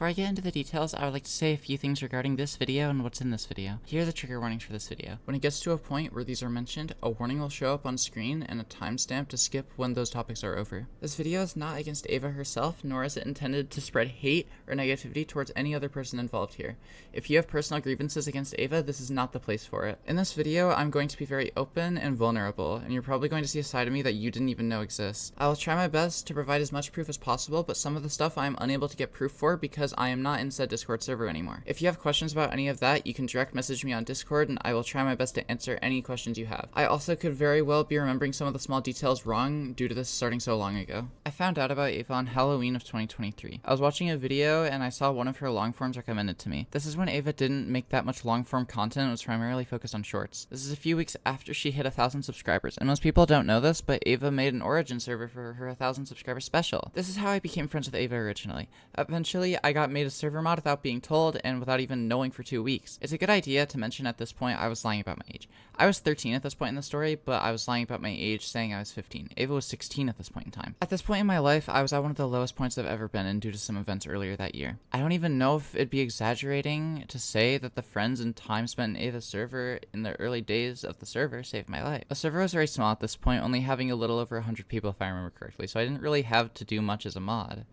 Before I get into the details, I would like to say a few things regarding this video and what's in this video. Here are the trigger warnings for this video. When it gets to a point where these are mentioned, a warning will show up on screen and a timestamp to skip when those topics are over. This video is not against Ava herself, nor is it intended to spread hate or negativity towards any other person involved here. If you have personal grievances against Ava, this is not the place for it. In this video, I'm going to be very open and vulnerable, and you're probably going to see a side of me that you didn't even know exists. I will try my best to provide as much proof as possible, but some of the stuff I am unable to get proof for because I am not in said Discord server anymore. If you have questions about any of that, you can direct message me on Discord and I will try my best to answer any questions you have. I also could very well be remembering some of the small details wrong due to this starting so long ago. I found out about Ava on Halloween of 2023. I was watching a video and I saw one of her long forms recommended to me. This is when Ava didn't make that much long form content and was primarily focused on shorts. This is a few weeks after she hit 1,000 subscribers, and most people don't know this, but Ava made an origin server for her 1,000 subscriber special. This is how I became friends with Ava originally. Eventually, I got made a server mod without being told and without even knowing for 2 weeks. It's a good idea to mention at this point I was lying about my age. I was 13 at this point in the story, but I was lying about my age, saying I was 15. Ava was 16 at this point in time. At this point in my life, I was at one of the lowest points I've ever been in due to some events earlier that year. I don't even know if it'd be exaggerating to say that the friends and time spent in Ava's server in the early days of the server saved my life. The server was very small at this point, only having a little over 100 people if I remember correctly, so I didn't really have to do much as a mod.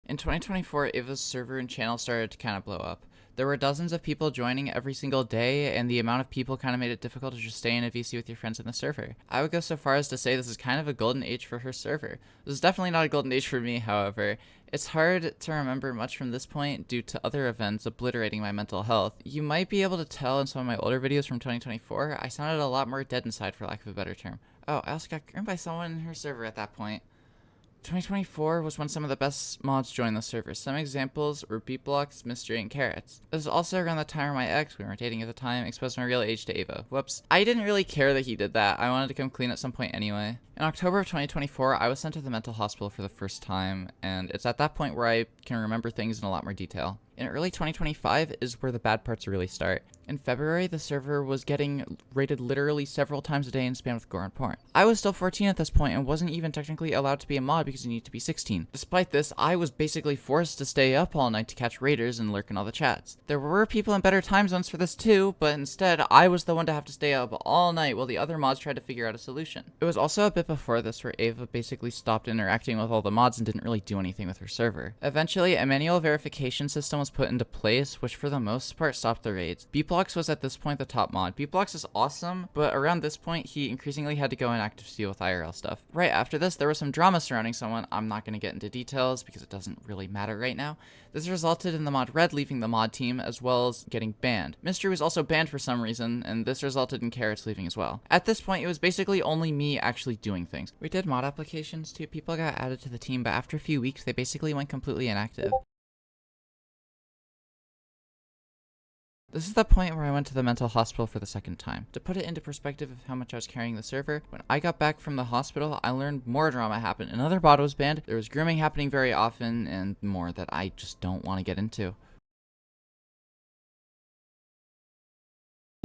In 2024, Ava's server and channel started to kind of blow up. There were dozens of people joining every single day, and the amount of people kind of made it difficult to just stay in a VC with your friends in the server. I would go so far as to say this is kind of a golden age for her server. This is definitely not a golden age for me, however. It's hard to remember much from this point due to other events obliterating my mental health. You might be able to tell in some of my older videos from 2024, I sounded a lot more dead inside for lack of a better term. Oh, I also got groomed by someone in her server at that point. 2024 was when some of the best mods joined the server. Some examples were Beatblocks, Mystery, and Carrots. This was also around the time where my ex, we were dating at the time, exposed my real age to Ava. Whoops. I didn't really care that he did that. I wanted to come clean at some point anyway. In October of 2024, I was sent to the mental hospital for the first time, and it's at that point where I can remember things in a lot more detail. In early 2025 is where the bad parts really start. In February, the server was getting raided literally several times a day and spammed with gore and porn. I was still 14 at this point and wasn't even technically allowed to be a mod because you need to be 16. Despite this, I was basically forced to stay up all night to catch raiders and lurk in all the chats. There were people in better time zones for this too, but instead, I was the one to have to stay up all night while the other mods tried to figure out a solution. It was also a bit before this where Ava basically stopped interacting with all the mods and didn't really do anything with her server. Eventually, a manual verification system was put into place, which for the most part stopped the raids. Beatblocks was at this point the top mod. Beatblocks is awesome, but around this point, he increasingly had to go inactive to deal with IRL stuff. Right after this, there was some drama surrounding someone. I'm not going to get into details because it doesn't really matter right now. This resulted in the mod Red leaving the mod team, as well as getting banned. Mystery was also banned for some reason, and this resulted in Carrots leaving as well. At this point, it was basically only me actually doing things. We did mod applications too. People got added to the team, but after a few weeks, they basically went completely inactive. This is the point where I went to the mental hospital for the second time. To put it into perspective of how much I was carrying the server, when I got back from the hospital, I learned more drama happened. Another bot was banned, there was grooming happening very often, and more that I just don't want to get into.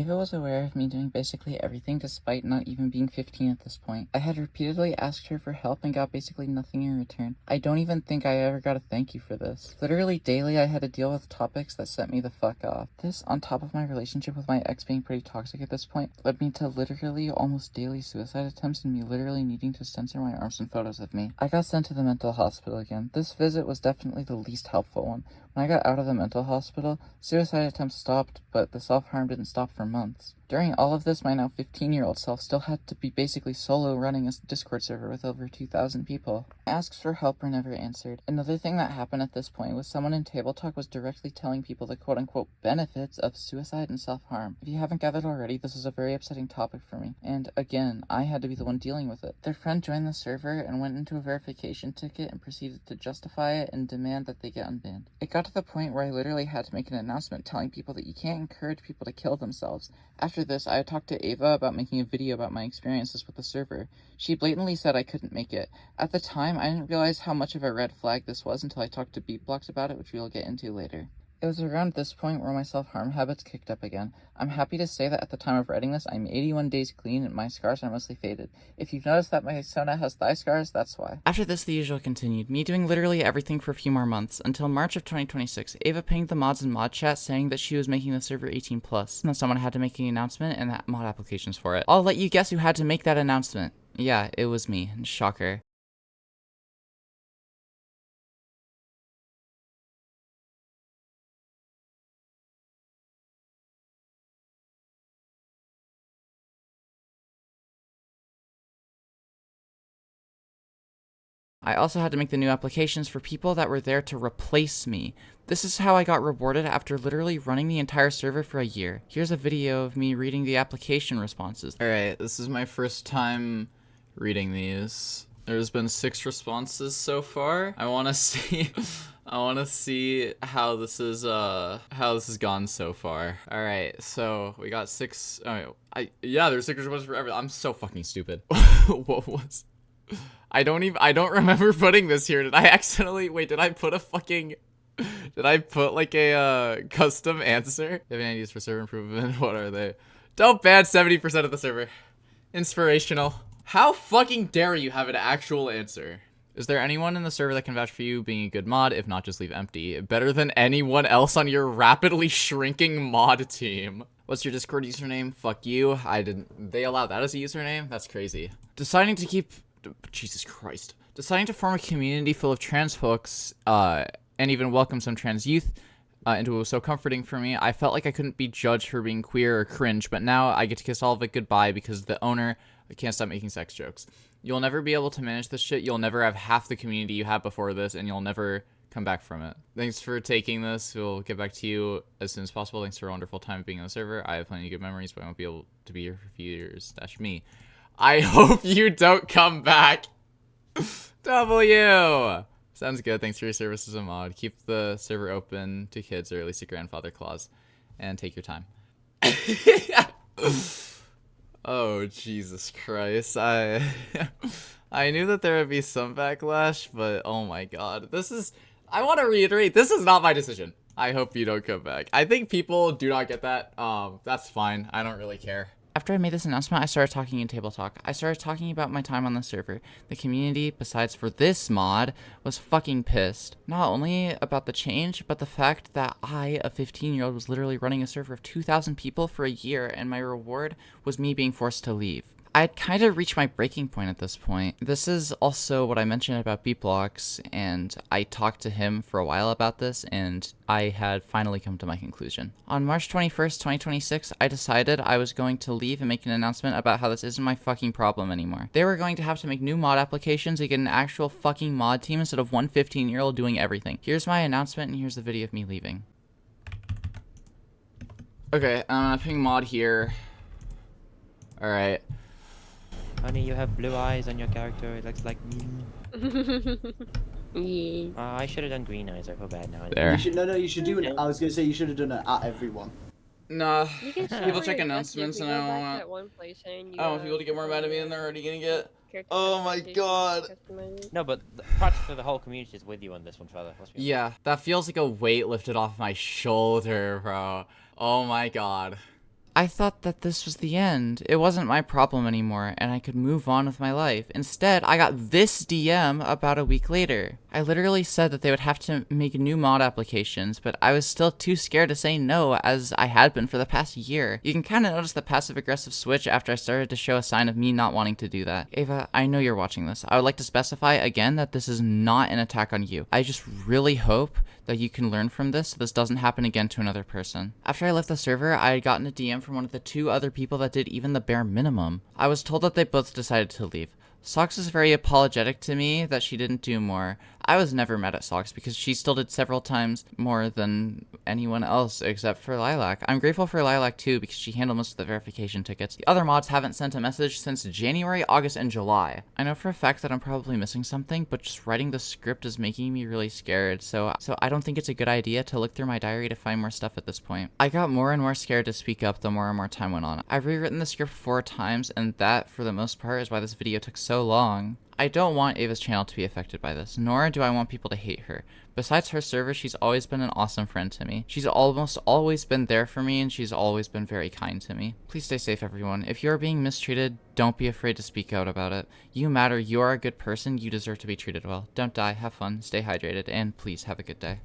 Ava was aware of me doing basically everything despite not even being 15 at this point. I had repeatedly asked her for help and got basically nothing in return. I don't even think I ever got a thank you for this. Literally daily I had to deal with topics that set me the fuck off. This, on top of my relationship with my ex being pretty toxic at this point, led me to literally almost daily suicide attempts and me literally needing to censor my arms and photos of me. I got sent to the mental hospital again. This visit was definitely the least helpful one. When I got out of the mental hospital, suicide attempts stopped, but the self-harm didn't stop for months. During all of this, my now 15-year-old self still had to be basically solo running a Discord server with over 2,000 people. Asks for help were never answered. Another thing that happened at this point was someone in Table Talk was directly telling people the quote-unquote benefits of suicide and self-harm. If you haven't gathered already, this is a very upsetting topic for me. And again, I had to be the one dealing with it. Their friend joined the server and went into a verification ticket and proceeded to justify it and demand that they get unbanned. It got to the point where I literally had to make an announcement telling people that you can't encourage people to kill themselves. After this, I had talked to Ava about making a video about my experiences with the server. She blatantly said I couldn't make it. At the time, I didn't realize how much of a red flag this was until I talked to Beatblocks about it, which we'll get into later. It was around this point where my self-harm habits kicked up again. I'm happy to say that at the time of writing this, I'm 81 days clean and my scars are mostly faded. If you've noticed that my Sona has thigh scars, that's why. After this, the usual continued, me doing literally everything for a few more months, until March of 2026. Ava pinged the mods in mod chat saying that she was making the server 18+, and that someone had to make an announcement and that mod applications for it. I'll let you guess who had to make that announcement. Yeah, it was me. Shocker. I also had to make the new applications for people that were there to replace me. This is how I got rewarded after literally running the entire server for a year. Here's a video of me reading the application responses. Alright, this is my first time reading these. There's been 6 responses so far. I wanna see how this has gone so far. Alright, so we got 6 yeah, there's 6 responses for everything. I'm so fucking stupid. What was I don't remember putting this here. Did I accidentally, wait, did I put like a custom answer? Do you have any ideas for server improvement? What are they? Don't ban 70% of the server. Inspirational. How fucking dare you have an actual answer? Is there anyone in the server that can vouch for you being a good mod? If not, just leave empty. Better than anyone else on your rapidly shrinking mod team. What's your Discord username? Fuck you. They allow that as a username? That's crazy. Jesus Christ. Deciding to form a community full of trans folks, and even welcome some trans youth into what was so comforting for me. I felt like I couldn't be judged for being queer or cringe, but now I get to kiss all of it goodbye because the owner can't stop making sex jokes. You'll never be able to manage this shit. You'll never have half the community you had before this, and you'll never come back from it. Thanks for taking this. We'll get back to you as soon as possible. Thanks for a wonderful time being on the server. I have plenty of good memories, but I won't be able to be here for a few years. Dash me. I hope you don't come back. W. Sounds good. Thanks for your service as a mod. Keep the server open to kids, or at least a grandfather clause, and take your time. Oh, Jesus Christ. I knew that there would be some backlash, but oh my god. I want to reiterate, this is not my decision. I hope you don't come back. I think people do not get that. That's fine. I don't really care. After I made this announcement, I started talking in Table Talk. I started talking about my time on the server. The community, besides for this mod, was fucking pissed. Not only about the change, but the fact that I, a 15-year-old, was literally running a server of 2,000 people for a year, and my reward was me being forced to leave. I had kind of reached my breaking point at this point. This is also what I mentioned about beat blocks, and I talked to him for a while about this, and I had finally come to my conclusion. On March 21st, 2026, I decided I was going to leave and make an announcement about how this isn't my fucking problem anymore. They were going to have to make new mod applications and get an actual fucking mod team instead of one 15-year-old doing everything. Here's my announcement, and here's the video of me leaving. Okay, I'm gonna ping mod here. Alright. Honey, you have blue eyes on your character. It looks like me. Yeah. I should have done green eyes. I feel bad now. There. You should do it. I was gonna say you should have done it at everyone. Nah, You can people check still announcements and go I back to don't that one place and you, want people to get more mad at me than they're already gonna get. character Oh my customization, god. customization. No, but practically the whole community is with you on this one, fella. Yeah, that feels like a weight lifted off my shoulder, bro. Oh my god. I thought that this was the end. It wasn't my problem anymore, and I could move on with my life. Instead, I got this DM about a week later. I literally said that they would have to make new mod applications, but I was still too scared to say no, as I had been for the past year. You can kind of notice the passive-aggressive switch after I started to show a sign of me not wanting to do that. Ava, I know you're watching this. I would like to specify again that this is not an attack on you. I just really hope that you can learn from this so this doesn't happen again to another person. After I left the server, I had gotten a DM from one of the 2 other people that did even the bare minimum. I was told that they both decided to leave. Socks is very apologetic to me that she didn't do more. I was never mad at Socks because she still did several times more than anyone else except for Lilac. I'm grateful for Lilac too because she handled most of the verification tickets. The other mods haven't sent a message since January, August, and July. I know for a fact that I'm probably missing something, but just writing the script is making me really scared, so I don't think it's a good idea to look through my diary to find more stuff at this point. I got more and more scared to speak up the more and more time went on. I've rewritten the script 4 times, and that, for the most part, is why this video took so so long. I don't want Ava's channel to be affected by this, nor do I want people to hate her. Besides her server, she's always been an awesome friend to me. She's almost always been there for me, and she's always been very kind to me. Please stay safe, everyone. If you are being mistreated, don't be afraid to speak out about it. You matter, you are a good person, you deserve to be treated well. Don't die, have fun, stay hydrated, and please have a good day.